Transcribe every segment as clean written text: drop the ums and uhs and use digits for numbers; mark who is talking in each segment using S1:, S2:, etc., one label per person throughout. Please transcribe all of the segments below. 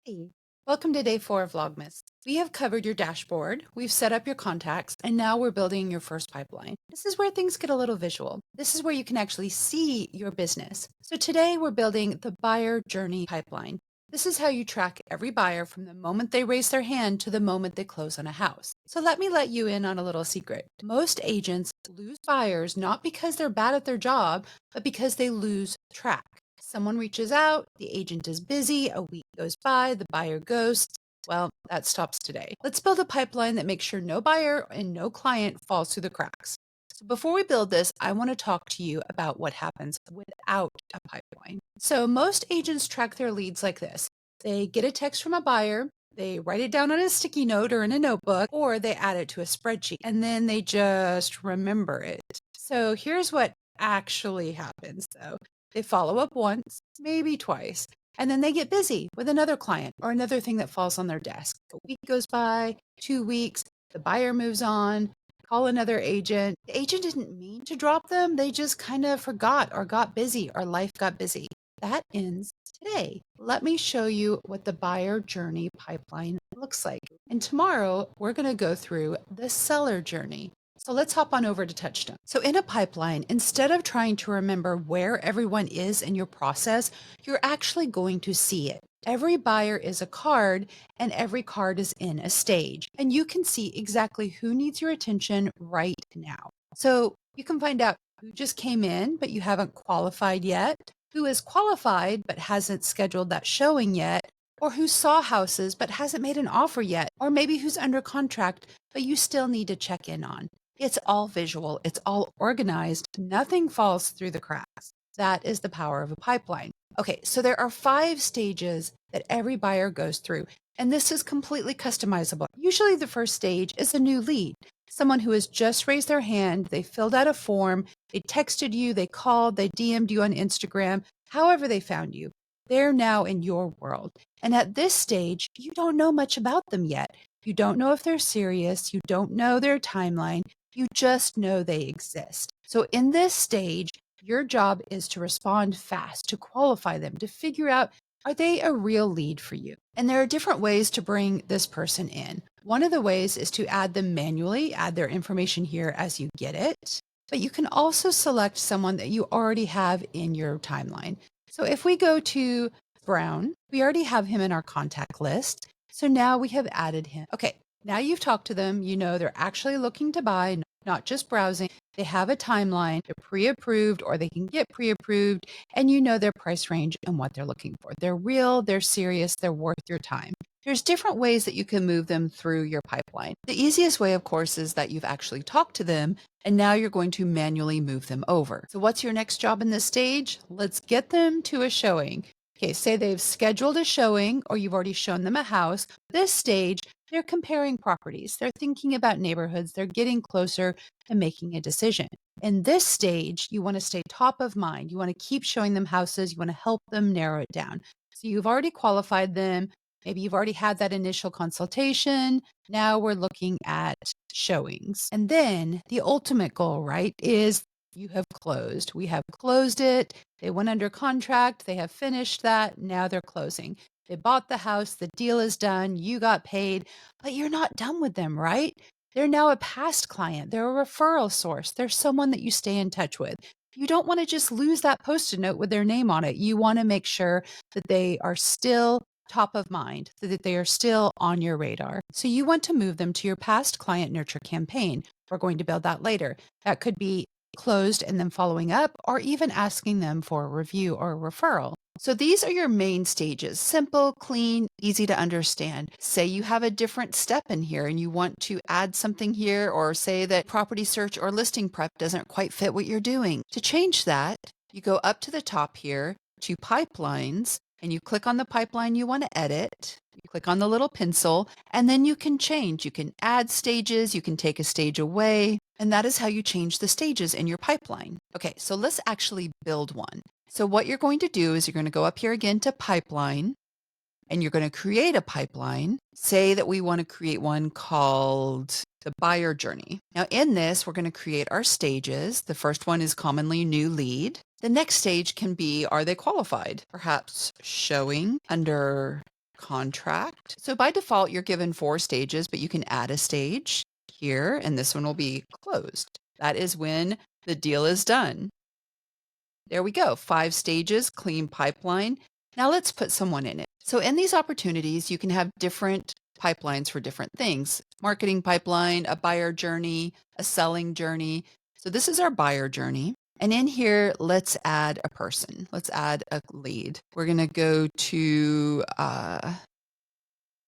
S1: Hey, welcome to day 4 of Vlogmas. We have covered your dashboard, we've set up your contacts, and now we're building your first pipeline. This is where things get a little visual. This is where you can actually see your business. So today we're building the buyer journey pipeline. This is how you track every buyer from the moment they raise their hand to the moment they close on a house. So let me let you in on a little secret. Most agents lose buyers not because they're bad at their job, but because they lose track. Someone reaches out, the agent is busy, a week goes by, the buyer ghosts. Well, that stops today. Let's build a pipeline that makes sure no buyer and no client falls through the cracks. So before we build this, I want to talk to you about what happens without a pipeline. So most agents track their leads like this. They get a text from a buyer, they write it down on a sticky note or in a notebook, or they add it to a spreadsheet, and then they just remember it. So here's what actually happens though. They follow up once, maybe twice, and then they get busy with another client or another thing that falls on their desk. A week goes by, 2 weeks, the buyer moves on, call another agent. The agent didn't mean to drop them, they just kind of forgot or got busy or life got busy. That ends today. Let me show you what the buyer journey pipeline looks like. And tomorrow, we're going to go through the seller journey. So let's hop on over to Touchstone. So in a pipeline, instead of trying to remember where everyone is in your process, you're actually going to see it. Every buyer is a card and every card is in a stage, and you can see exactly who needs your attention right now. So you can find out who just came in, but you haven't qualified yet, who is qualified but hasn't scheduled that showing yet, or who saw houses but hasn't made an offer yet, or maybe who's under contract but you still need to check in on. It's all visual, it's all organized, nothing falls through the cracks. That is the power of a pipeline. Okay, so there are 5 stages that every buyer goes through, and this is completely customizable. Usually the first stage is a new lead, someone who has just raised their hand, they filled out a form, they texted you, they called, they DM'd you on Instagram, however they found you. They're now in your world. And at this stage, you don't know much about them yet. You don't know if they're serious, you don't know their timeline, you just know they exist. So in this stage, your job is to respond fast, to qualify them, to figure out, are they a real lead for you? And there are different ways to bring this person in. One of the ways is to add them manually, add their information here as you get it. But you can also select someone that you already have in your timeline. So if we go to Brown, we already have him in our contact list. So now we have added him. Okay, now you've talked to them, you know they're actually looking to buy, not just browsing. They have a timeline, they're pre-approved or they can get pre-approved, and you know their price range and what they're looking for. They're real, they're serious, they're worth your time. There's different ways that you can move them through your pipeline. The easiest way, of course, is that you've actually talked to them and now you're going to manually move them over. So what's your next job in this stage? Let's get them to a showing. Okay, say they've scheduled a showing or you've already shown them a house. This stage, they're comparing properties. They're thinking about neighborhoods. They're getting closer to making a decision. In this stage, you want to stay top of mind. You want to keep showing them houses. You want to help them narrow it down. So you've already qualified them. Maybe you've already had that initial consultation. Now we're looking at showings. And then the ultimate goal, right, is you have closed. We have closed it. They went under contract. They have finished that. Now they're closing. They bought the house. The deal is done. You got paid, but you're not done with them, right? They're now a past client. They're a referral source. They're someone that you stay in touch with. You don't want to just lose that Post-it note with their name on it. You want to make sure that they are still top of mind, so that they are still on your radar. So you want to move them to your past client nurture campaign. We're going to build that later. That could be closed and then following up, or even asking them for a review or a referral. So these are your main stages: simple, clean, easy to understand. Say you have a different step in here and you want to add something here, or say that property search or listing prep doesn't quite fit what you're doing. To change that, you go up to the top here to pipelines, and you click on the pipeline you want to edit. You click on the little pencil, and then you can change. You can add stages, you can take a stage away, and that is how you change the stages in your pipeline. Okay, so let's actually build one. So what you're going to do is you're going to go up here again to pipeline, and you're going to create a pipeline. Say that we want to create one called the buyer journey. Now in this, we're going to create our stages. The first one is commonly new lead. The next stage can be, are they qualified? Perhaps showing under contract. So by default, you're given 4 stages, but you can add a stage here, and this one will be closed. That is when the deal is done. There we go, 5 stages, clean pipeline. Now let's put someone in it. So in these opportunities, you can have different pipelines for different things. Marketing pipeline, a buyer journey, a selling journey. So this is our buyer journey. And in here, let's add a person. Let's add a lead. We're going to go to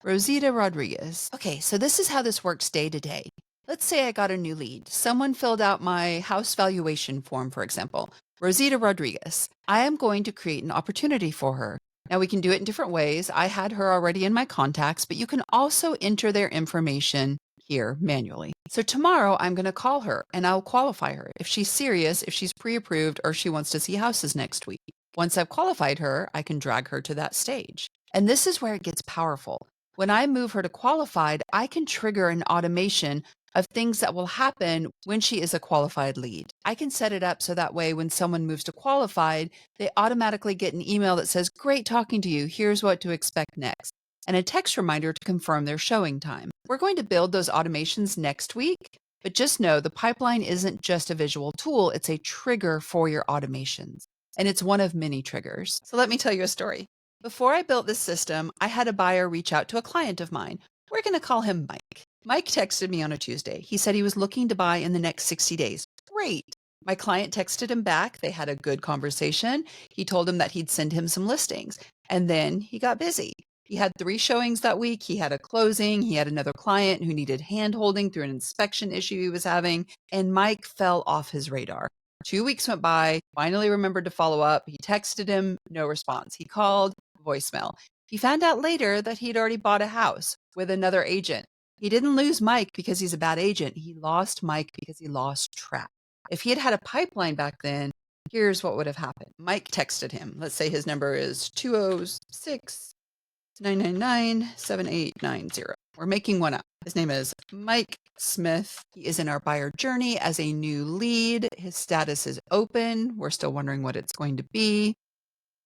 S1: Rosita Rodriguez. Okay, so this is how this works day to day. Let's say I got a new lead. Someone filled out my house valuation form, for example. Rosita Rodriguez. I am going to create an opportunity for her. Now we can do it in different ways. I had her already in my contacts, but you can also enter their information here manually. So tomorrow I'm going to call her and I'll qualify her if she's serious, if she's pre-approved, or she wants to see houses next week. Once I've qualified her, I can drag her to that stage. And this is where it gets powerful. When I move her to qualified, I can trigger an automation of things that will happen when she is a qualified lead. I can set it up so that way when someone moves to qualified, they automatically get an email that says, "Great talking to you. Here's what to expect next," and a text reminder to confirm their showing time. We're going to build those automations next week, but just know the pipeline isn't just a visual tool, it's a trigger for your automations. And it's one of many triggers. So let me tell you a story. Before I built this system, I had a buyer reach out to a client of mine. We're going to call him Mike. Mike texted me on a Tuesday. He said he was looking to buy in the next 60 days. Great. My client texted him back. They had a good conversation. He told him that he'd send him some listings. And then he got busy. He had 3 showings that week. He had a closing. He had another client who needed hand-holding through an inspection issue he was having. And Mike fell off his radar. 2 weeks went by, finally remembered to follow up. He texted him, no response. He called, voicemail. He found out later that he'd already bought a house with another agent. He didn't lose Mike because he's a bad agent. He lost Mike because he lost track. If he had had a pipeline back then, here's what would have happened. Mike texted him. Let's say his number is 206-999-7890. We're making one up. His name is Mike Smith. He is in our buyer journey as a new lead. His status is open. We're still wondering what it's going to be.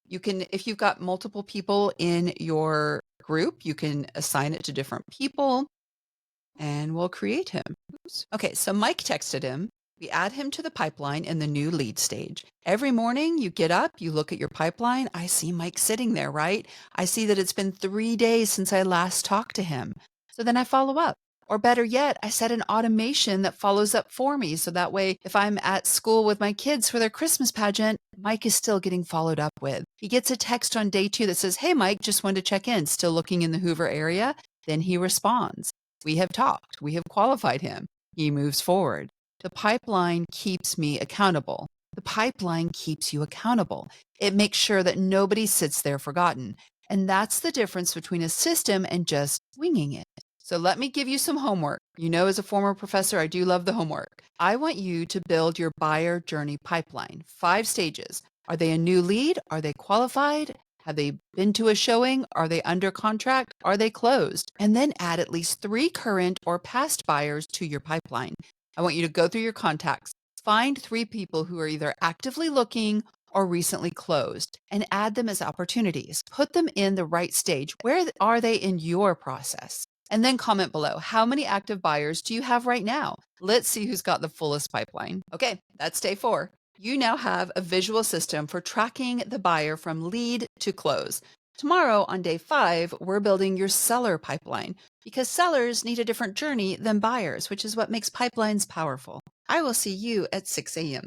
S1: You can, if you've got multiple people in your group, you can assign it to different people and we'll create him. Oops. Okay, so Mike texted him. We add him to the pipeline in the new lead stage. Every morning you get up, you look at your pipeline. I see Mike sitting there, right? I see that it's been 3 days since I last talked to him. So then I follow up. Or better yet, I set an automation that follows up for me. So that way, if I'm at school with my kids for their Christmas pageant, Mike is still getting followed up with. He gets a text on day 2 that says, "Hey, Mike, just wanted to check in. Still looking in the Hoover area?" Then he responds. We have talked. We have qualified him. He moves forward. The pipeline keeps me accountable. The pipeline keeps you accountable. It makes sure that nobody sits there forgotten. And that's the difference between a system and just winging it. So let me give you some homework. You know, as a former professor, I do love the homework. I want you to build your buyer journey pipeline. 5 stages. Are they a new lead? Are they qualified? Have they been to a showing? Are they under contract? Are they closed? And then add at least 3 current or past buyers to your pipeline. I want you to go through your contacts, find 3 people who are either actively looking or recently closed, and add them as opportunities. Put them in the right stage. Where are they in your process? And then comment below, how many active buyers do you have right now? Let's see who's got the fullest pipeline. Okay, that's day 4. You now have a visual system for tracking the buyer from lead to close. Tomorrow on day 5, we're building your seller pipeline because sellers need a different journey than buyers, which is what makes pipelines powerful. I will see you at 6 a.m.